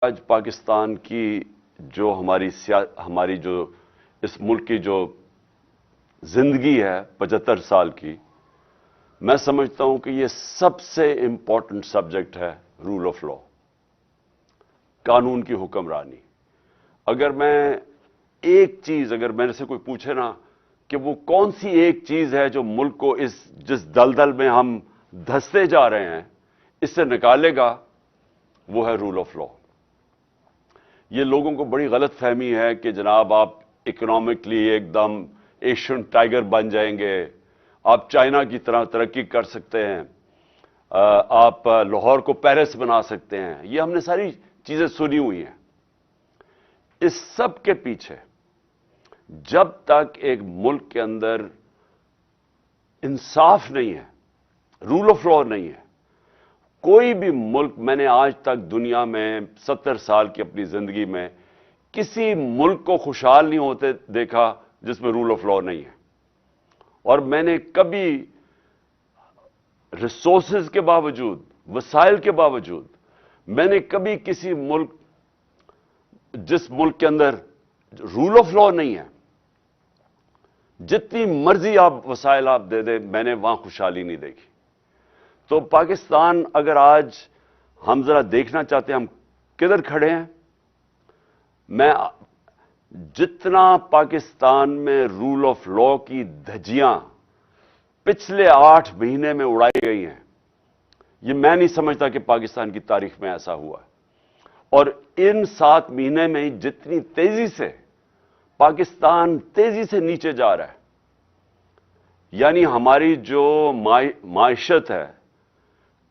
آج پاکستان کی جو ہماری جو اس ملک کی جو زندگی ہے 75 سال کی، میں سمجھتا ہوں کہ یہ سب سے امپورٹنٹ سبجیکٹ ہے رول آف لا، قانون کی حکمرانی۔ اگر میرے سے کوئی پوچھے نا کہ وہ کون سی ایک چیز ہے جو ملک کو جس دلدل میں ہم دھستے جا رہے ہیں اس سے نکالے گا، وہ ہے رول آف لا۔ یہ لوگوں کو بڑی غلط فہمی ہے کہ جناب آپ اکنامکلی ایک دم ایشین ٹائیگر بن جائیں گے، آپ چائنا کی طرح ترقی کر سکتے ہیں، آپ لاہور کو پیرس بنا سکتے ہیں۔ یہ ہم نے ساری چیزیں سنی ہوئی ہیں۔ اس سب کے پیچھے جب تک ایک ملک کے اندر انصاف نہیں ہے، رول آف لا نہیں ہے، کوئی بھی ملک، میں نے آج تک دنیا میں 70 سال کی اپنی زندگی میں کسی ملک کو خوشحال نہیں ہوتے دیکھا جس میں رول آف لا نہیں ہے۔ اور میں نے کبھی ریسورسز کے باوجود، وسائل کے باوجود، میں نے کبھی کسی ملک، جس ملک کے اندر رول آف لا نہیں ہے، جتنی مرضی آپ وسائل آپ دے دیں، میں نے وہاں خوشحالی نہیں دیکھی۔ تو پاکستان، اگر آج ہم ذرا دیکھنا چاہتے ہیں ہم کدھر کھڑے ہیں، میں جتنا پاکستان میں رول آف لا کی دھجیاں پچھلے 8 مہینے میں اڑائی گئی ہیں، یہ میں نہیں سمجھتا کہ پاکستان کی تاریخ میں ایسا ہوا ہے۔ اور ان 7 مہینے میں جتنی تیزی سے پاکستان تیزی سے نیچے جا رہا ہے، یعنی ہماری جو معیشت ہے،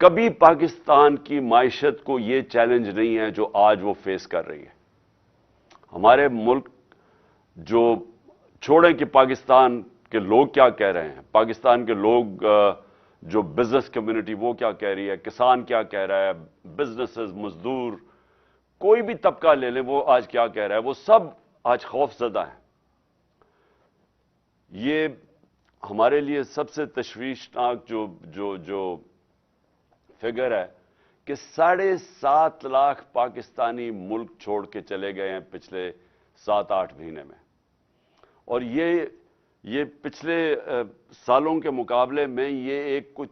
کبھی پاکستان کی معیشت کو یہ چیلنج نہیں ہے جو آج وہ فیس کر رہی ہے۔ ہمارے ملک جو چھوڑیں کہ پاکستان کے لوگ کیا کہہ رہے ہیں، پاکستان کے لوگ جو بزنس کمیونٹی وہ کیا کہہ رہی ہے، کسان کیا کہہ رہا ہے، بزنسز، مزدور، کوئی بھی طبقہ لے لیں وہ آج کیا کہہ رہا ہے، وہ سب آج خوف زدہ ہیں۔ یہ ہمارے لیے سب سے تشویشناک جو فگر ہے کہ 7.5 لاکھ پاکستانی ملک چھوڑ کے چلے گئے ہیں پچھلے 7-8 مہینے میں۔ اور یہ پچھلے سالوں کے مقابلے میں یہ ایک کچھ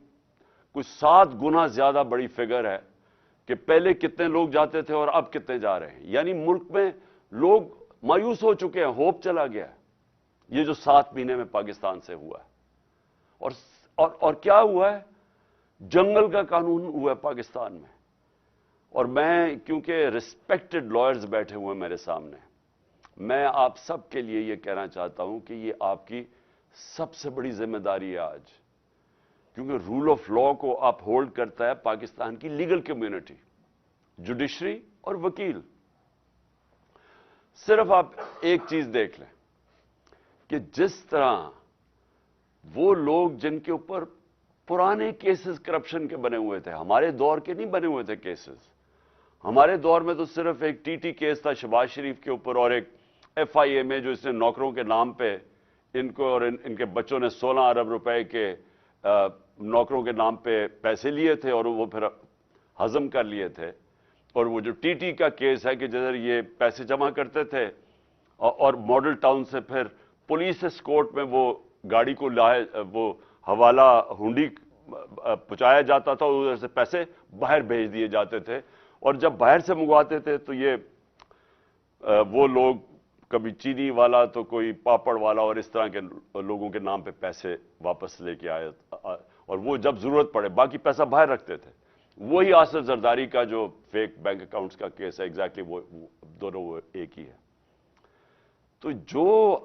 7 گنا زیادہ بڑی فگر ہے کہ پہلے کتنے لوگ جاتے تھے اور اب کتنے جا رہے ہیں۔ یعنی ملک میں لوگ مایوس ہو چکے ہیں، ہوپ چلا گیا ہے۔ یہ جو 7 مہینے میں پاکستان سے ہوا ہے، اور کیا ہوا ہے، جنگل کا قانون ہوا ہے پاکستان میں۔ اور میں، کیونکہ ریسپیکٹڈ لائرز بیٹھے ہوئے میرے سامنے، میں آپ سب کے لیے یہ کہنا چاہتا ہوں کہ یہ آپ کی سب سے بڑی ذمہ داری ہے آج، کیونکہ رول آف لا کو اپ ہولڈ کرتا ہے پاکستان کی لیگل کمیونٹی، جوڈیشری اور وکیل۔ صرف آپ ایک چیز دیکھ لیں کہ جس طرح وہ لوگ جن کے اوپر پرانے کیسز کرپشن کے بنے ہوئے تھے، ہمارے دور کے نہیں بنے ہوئے تھے کیسز، ہمارے دور میں تو صرف ایک ٹی کیس تھا شہباز شریف کے اوپر، اور ایک FIA میں جو اس نے نوکروں کے نام پہ ان کو اور ان کے بچوں نے 16 ارب روپے کے نوکروں کے نام پہ پیسے لیے تھے اور وہ پھر ہضم کر لیے تھے۔ اور وہ جو ٹی کا کیس ہے کہ جدھر یہ پیسے جمع کرتے تھے اور ماڈل ٹاؤن سے پھر پولیس اسکورٹ میں وہ گاڑی کو وہ حوالہ ہنڈی پہنچایا جاتا تھا، ادھر سے پیسے باہر بھیج دیے جاتے تھے، اور جب باہر سے منگواتے تھے تو یہ وہ لوگ، کبھی چینی والا تو کوئی پاپڑ والا اور اس طرح کے لوگوں کے نام پہ پیسے واپس لے کے آئے، اور وہ جب ضرورت پڑے باقی پیسہ باہر رکھتے تھے۔ وہی آصف زرداری کا جو فیک بینک اکاؤنٹس کا کیس ہے، ایگزیکٹلی وہ دونوں وہ ایک ہی ہے۔ تو جو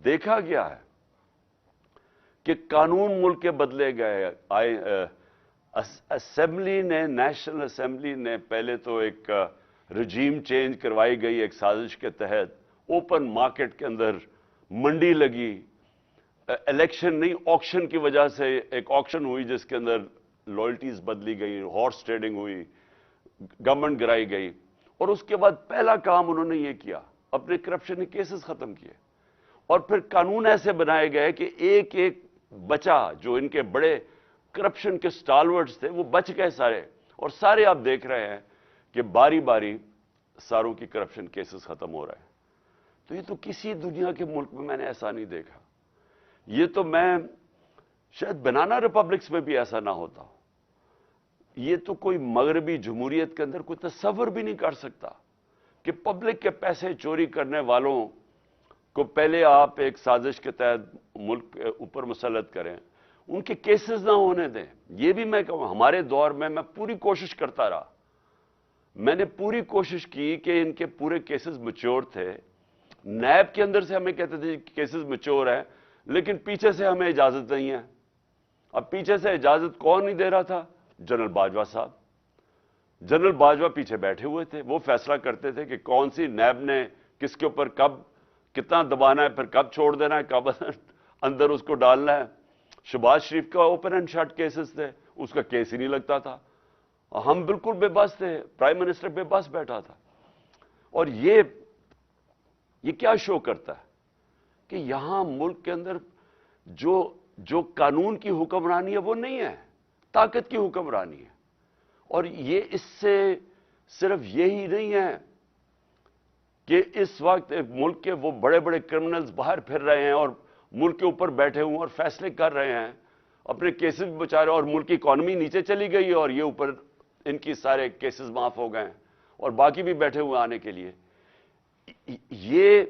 دیکھا گیا ہے کہ قانون ملک کے بدلے گئے، اسمبلی نے، نیشنل اسمبلی نے پہلے تو ایک رجیم چینج کروائی گئی ایک سازش کے تحت، اوپن مارکیٹ کے اندر منڈی لگی، الیکشن نہیں آکشن کی وجہ سے ایک آکشن ہوئی جس کے اندر لائلٹیز بدلی گئی، ہارس ٹریڈنگ ہوئی، گورنمنٹ گرائی گئی، اور اس کے بعد پہلا کام انہوں نے یہ کیا، اپنے کرپشن کے کیسز ختم کیے، اور پھر قانون ایسے بنائے گئے کہ ایک ایک بچا جو ان کے بڑے کرپشن کے سٹالورٹس تھے وہ بچ گئے سارے، اور سارے آپ دیکھ رہے ہیں کہ باری باری सारों की करप्शन केसेस खत्म हो रहे हैं। तो ये तो किसी दुनिया के मुल्क में मैंने ऐसा नहीं देखा। ये तो मैं शायद बनाना रिपब्लिक्स में भी ऐसा ना होता। ये तो कोई मगरबी जमहूरियत के अंदर कोई तसव्वुर भी नहीं कर सकता कि पब्लिक के पैसे चोरी करने वालों को पहले आप एक साजिश के तहत मुल्क के ऊपर मुसल्लत करें, उनके केसेस ना होने दें। ये भी मैं कहूं, हमारे दौर में मैं पूरी कोशिश करता रहा, मैंने पूरी कोशिश की कि इनके पूरे केसेस मैच्योर थे। नैब के अंदर से हमें कहते थे केसेस मैच्योर हैं, लेकिन पीछे से हमें इजाजत नहीं है। अब पीछे से इजाजत कौन नहीं दे रहा था? जनरल बाजवा साहब। जनरल बाजवा पीछे बैठे हुए थे, वो फैसला करते थे कि कौन सी नैब ने किसके ऊपर कब कितना दबाना है, फिर कब छोड़ देना है, कब अंदर उसको डालना है। शहबाज शरीफ का ओपन एंड शट केसेस थे, उसका केस ही नहीं लगता था। हम बिल्कुल बेबस थे, प्राइम मिनिस्टर बेबस बैठा था। और ये क्या शो करता है कि यहां मुल्क के अंदर जो कानून की हुक्मरानी है वो नहीं है, ताकत की हुक्मरानी है। और ये इससे सिर्फ यही नहीं है कि इस वक्त मुल्क के वो बड़े बड़े क्रिमिनल्स बाहर फिर रहे हैं और मुल्क के ऊपर बैठे हुए और फैसले कर रहे हैं, अपने केसेस भी बचा रहे हैं, और मुल्क की इकॉनमी नीचे चली गई है और ये ऊपर इनकी सारे केसेस माफ हो गए हैं और बाकी भी बैठे हुए आने के लिए। ये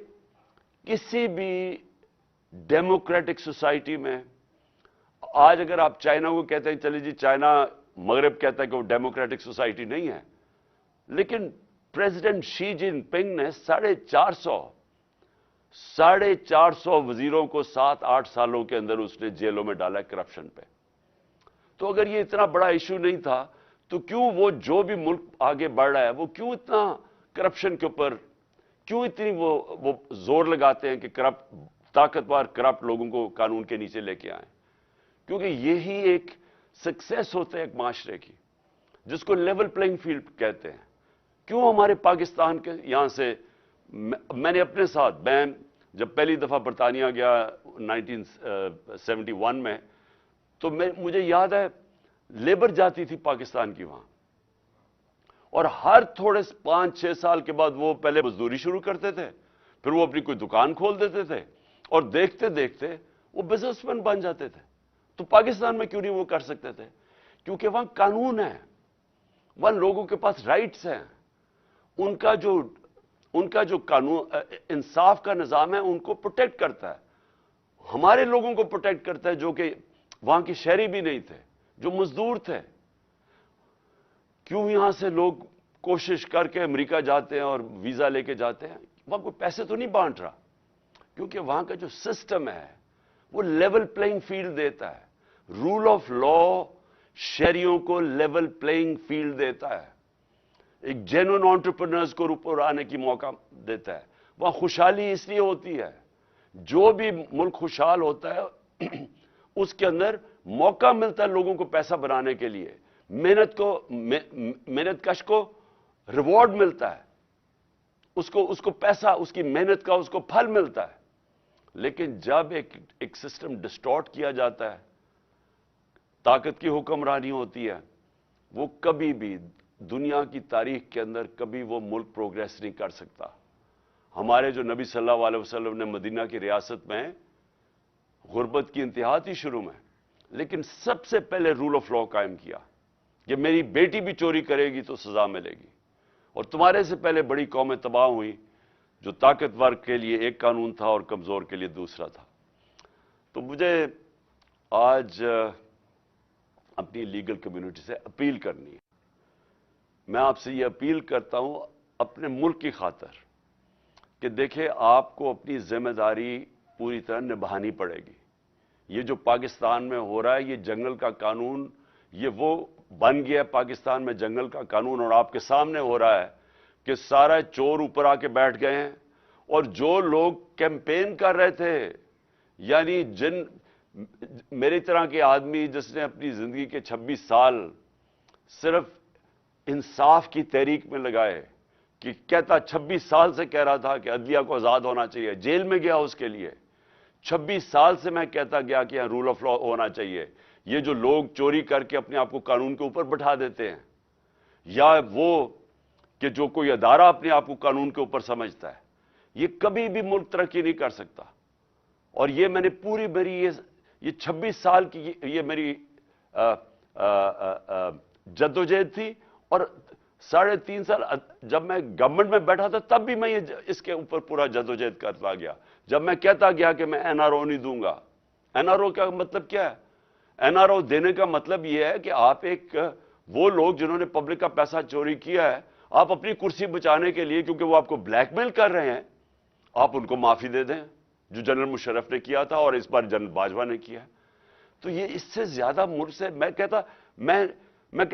किसी भी डेमोक्रेटिक सोसाइटी में, आज अगर आप चाइना को कहते हैं, चलिए जी चाइना, मगरब कहता है कि वो डेमोक्रेटिक सोसाइटी नहीं है, लेकिन प्रेसिडेंट शी जिनपिंग ने 450 वजीरों को 7-8 सालों के अंदर उसने जेलों में डाला करप्शन पे। तो अगर ये इतना बड़ा इशू नहीं था, तो क्यों वो जो भी मुल्क आगे बढ़ रहा है वो क्यों इतना करप्शन के ऊपर, क्यों इतनी वो जोर लगाते हैं कि ताकतवर करप्ट लोगों को कानून के नीचे लेके आए? क्योंकि यही एक सक्सेस होता है एक माशरे की, जिसको लेवल प्लेइंग फील्ड कहते हैं। क्यों हमारे पाकिस्तान के यहां से, मैंने अपने साथ, मैं जब पहली दफा बरतानिया गया 1971 में, तो मुझे याद है लेबर जाती थी पाकिस्तान की वहां, और हर थोड़े 5-6 साल के बाद वो पहले मजदूरी शुरू करते थे, फिर वो अपनी कोई दुकान खोल देते थे, और देखते देखते वो बिजनेसमैन बन जाते थे। तो पाकिस्तान में क्यों नहीं वो कर सकते थे? क्योंकि वहां कानून है, वहां लोगों के पास राइट्स हैं, उनका जो कानून इंसाफ का निजाम है उनको प्रोटेक्ट करता है, हमारे लोगों को प्रोटेक्ट करता है जो कि वहां के शहरी भी नहीं थे, जो मजदूर थे। क्यों यहां से लोग कोशिश करके अमेरिका जाते हैं और वीजा लेके जाते हैं? वहां कोई पैसे तो नहीं बांट रहा, क्योंकि वहां का जो सिस्टम है वो लेवल प्लेइंग फील्ड देता है। रूल ऑफ लॉ शहरियों को लेवल प्लेइंग फील्ड देता है, एक जेन्युइन एंटरप्रेन्योर्स को ऊपर आने की मौका देता है। वहां खुशहाली इसलिए होती है, जो भी मुल्क खुशहाल होता है उसके अंदर मौका मिलता है लोगों को पैसा बनाने के लिए, मेहनत कश को रिवॉर्ड मिलता है, उसको पैसा, उसकी मेहनत का उसको फल मिलता है। लेकिन जब एक सिस्टम डिस्टॉर्ट किया जाता है, ताकत की हुक्मरानी होती है, वो कभी भी दुनिया की तारीख के अंदर कभी वो मुल्क प्रोग्रेस नहीं कर सकता। हमारे जो नबी सल्लल्लाहु अलैहि वसल्लम ने मदीना की रियासत में गुर्बत की इंतहा थी शुरू में, लेकिन सबसे पहले रूल ऑफ लॉ कायम किया कि मेरी बेटी भी चोरी करेगी तो सजा मिलेगी। और तुम्हारे से पहले बड़ी कौमें तबाह हुई, जो ताकतवर के लिए एक कानून था और कमजोर के लिए दूसरा था। तो मुझे आज अपनी लीगल कम्युनिटी से अपील करनी है। मैं आपसे ये अपील करता हूं अपने मुल्क की खातिर कि देखिए, आपको अपनी जिम्मेदारी पूरी तरह निभानी पड़ेगी। ये जो पाकिस्तान में हो रहा है, ये जंगल का कानून, ये वो बन गया पाकिस्तान में जंगल का कानून, और आपके सामने हो रहा है कि सारा चोर ऊपर आके बैठ गए हैं। और जो लोग कैंपेन कर रहे थे, यानी मेरी तरह के आदमी जिसने अपनी जिंदगी के 26 साल सिर्फ इंसाफ की तहरीक में लगाए, कि कहता 26 साल से कह रहा था कि अदलिया को आजाद होना चाहिए, जेल में गया उसके लिए। 26 साल से मैं कहता गया कि यहां रूल ऑफ लॉ होना चाहिए। ये जो लोग चोरी करके अपने आप को कानून के ऊपर बैठा देते हैं, या वो کہ جو कोई अदारा अपने आप को कानून के ऊपर समझता है, ये कभी भी मुल्क तरक्की नहीं कर सकता। और ये मैंने पूरी मेरी ये 26 साल की ये मेरी जद्दोजहद थी, और 3.5 साल जब मैं गवर्नमेंट में बैठा था तब भी मैं इसके ऊपर पूरा जद्दोजहद करता गया। जब मैं कहता गया कि मैं एनआरओ नहीं दूंगा, एनआरओ का मतलब क्या है? एनआरओ देने का मतलब यह है कि आप वो लोग जिन्होंने पब्लिक का पैसा चोरी किया है, आप अपनी कुर्सी बचाने के लिए, क्योंकि वो आपको ब्लैकमेल कर रहे हैं, आप उनको माफी दे दें, जो जनरल मुशर्रफ ने किया था और इस बार जनरल बाजवा ने किया। तो ये इससे ज्यादा मुल्क से मैं कहता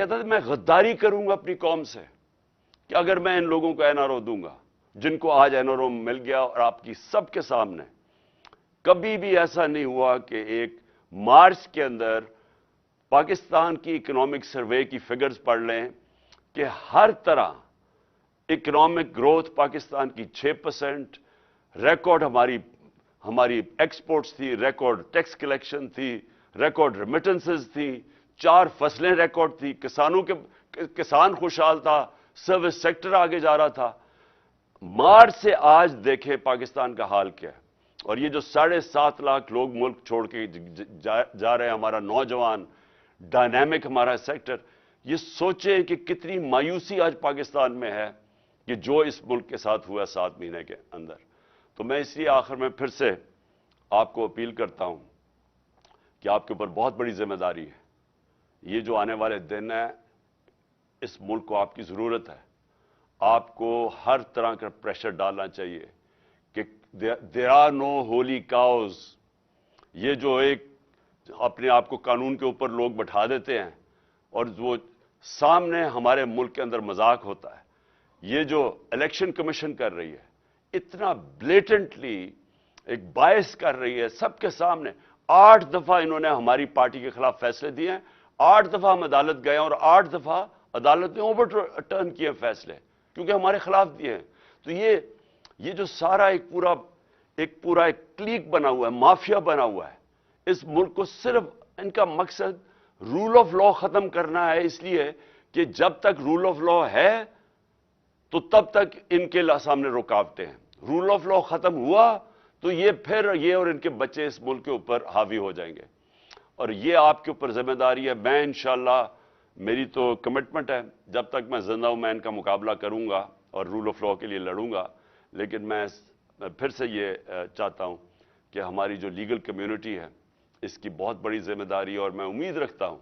था मैं गद्दारी करूंगा अपनी कौम से कि अगर मैं इन लोगों को एनआरओ दूंगा, जिनको आज एनआरओ मिल गया। और आपकी सबके सामने कभी भी ऐसा नहीं हुआ कि एक मार्च के अंदर पाकिस्तान की इकोनॉमिक सर्वे की फिगर्स पढ़ लें कि हर तरह इकोनॉमिक ग्रोथ पाकिस्तान की 6%, रिकॉर्ड हमारी एक्सपोर्ट्स थी, रिकॉर्ड टैक्स कलेक्शन थी, रिकॉर्ड रेमिटेंसेस थी, 4 फसलें रिकॉर्ड थी, किसान खुशहाल था, सर्विस सेक्टर आगे जा रहा था। मार्च से आज देखें पाकिस्तान का हाल क्या है। और ये जो 7.5 लाख लोग मुल्क छोड़ के जा रहे हैं, हमारा नौजवान डायनामिक हमारा सेक्टर, ये सोचें कि कितनी मायूसी आज पाकिस्तान में है कि जो इस मुल्क के साथ हुआ 7 महीने के अंदर। तो मैं इसलिए आखिर में फिर से आपको अपील करता हूं कि आपके ऊपर बहुत बड़ी जिम्मेदारी है। ये जो आने वाले दिन है, इस मुल्क को आपकी जरूरत है। आपको हर तरह का प्रेशर डालना चाहिए कि there are no holy cows. ये जो एक अपने आप को कानून के ऊपर लोग बैठा देते हैं और वो सामने हमारे मुल्क के अंदर मजाक होता है। ये जो इलेक्शन कमीशन कर रही है, इतना ब्लेटेंटली एक बायस कर रही है सबके सामने। 8 दफा इन्होंने हमारी पार्टी के खिलाफ फैसले दिए हैं, 8 दफा हम अदालत गए और 8 दफा अदालत ने ओवरटर्न किए फैसले, क्योंकि हमारे खिलाफ दिए हैं। तो ये जो सारा एक पूरा क्लीक बना हुआ है, माफिया बना हुआ है, इस मुल्क को सिर्फ इनका मकसद रूल ऑफ लॉ खत्म करना है। इसलिए कि जब तक रूल ऑफ लॉ है तो तब तक इनके सामने रुकावटें हैं। रूल ऑफ लॉ खत्म हुआ तो ये और इनके बच्चे इस मुल्क के ऊपर हावी हो जाएंगे। और ये आपके ऊपर जिम्मेदारी है। मैं इंशाअल्लाह, मेरी तो कमिटमेंट है, जब तक मैं जिंदा हूं मैं इनका मुकाबला करूंगा और रूल ऑफ लॉ के लिए लड़ूंगा। लेकिन मैं फिर से ये चाहता हूं कि हमारी जो लीगल कम्युनिटी है, इसकी बहुत बड़ी जिम्मेदारी है। और मैं उम्मीद रखता हूं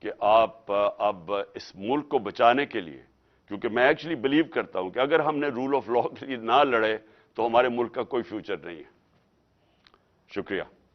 कि आप अब इस मुल्क को बचाने के लिए, क्योंकि मैं एक्चुअली बिलीव करता हूं कि अगर हमने रूल ऑफ लॉ के लिए ना लड़े तो हमारे मुल्क का कोई फ्यूचर नहीं है। शुक्रिया।